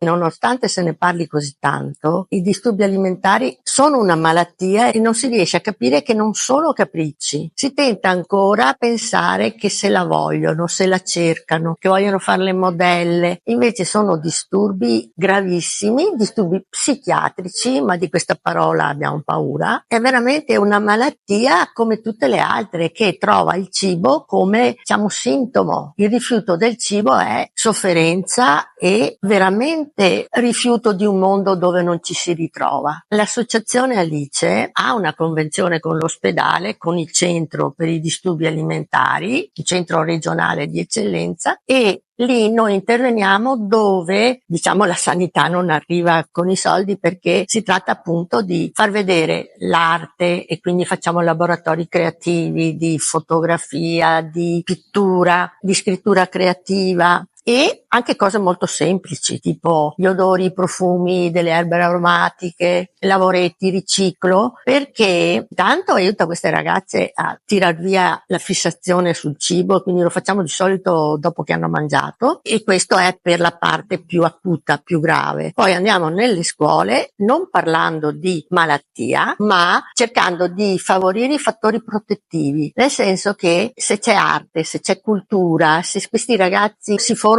Nonostante se ne parli così tanto, i disturbi alimentari sono una malattia e non si riesce a capire che non sono capricci. Si tenta ancora a pensare che se la vogliono, se la cercano, che vogliono farle modelle. Invece sono disturbi gravissimi, disturbi psichiatrici, ma di questa parola abbiamo paura. È veramente una malattia come tutte le altre, che trova il cibo come, diciamo, sintomo. Il rifiuto del cibo è sofferenza e veramente rifiuto di un mondo dove non ci si ritrova. L'associazione Alice ha una convenzione con l'ospedale, con il centro per i disturbi alimentari, il centro regionale di eccellenza, e lì noi interveniamo dove, diciamo, la sanità non arriva con i soldi, perché si tratta appunto di far vedere l'arte, e quindi facciamo laboratori creativi di fotografia, di pittura, di scrittura creativa, e anche cose molto semplici, tipo gli odori, i profumi delle erbe aromatiche, lavoretti, riciclo, perché tanto aiuta queste ragazze a tirar via la fissazione sul cibo, quindi lo facciamo di solito dopo che hanno mangiato, e questo è per la parte più acuta, più grave. Poi andiamo nelle scuole non parlando di malattia, ma cercando di favorire i fattori protettivi, nel senso che se c'è arte, se c'è cultura, se questi ragazzi si formano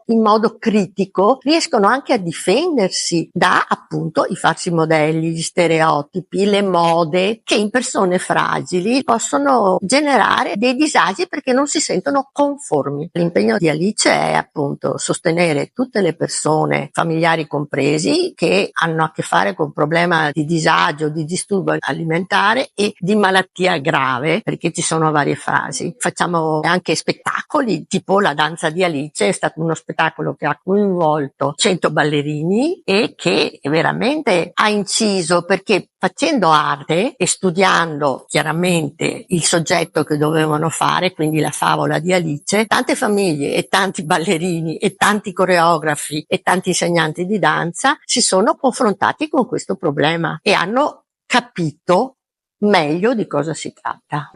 in modo critico, riescono anche a difendersi da appunto i falsi modelli, gli stereotipi, le mode, che in persone fragili possono generare dei disagi perché non si sentono conformi. L'impegno di Alice è appunto sostenere tutte le persone, familiari compresi, che hanno a che fare con problema di disagio, di disturbo alimentare e di malattia grave, perché ci sono varie fasi. Facciamo anche spettacoli, tipo la danza di Alice è stato uno spettacolo che ha coinvolto 100 ballerini e che veramente ha inciso, perché facendo arte e studiando chiaramente il soggetto che dovevano fare, quindi la favola di Alice, tante famiglie e tanti ballerini e tanti coreografi e tanti insegnanti di danza si sono confrontati con questo problema e hanno capito meglio di cosa si tratta.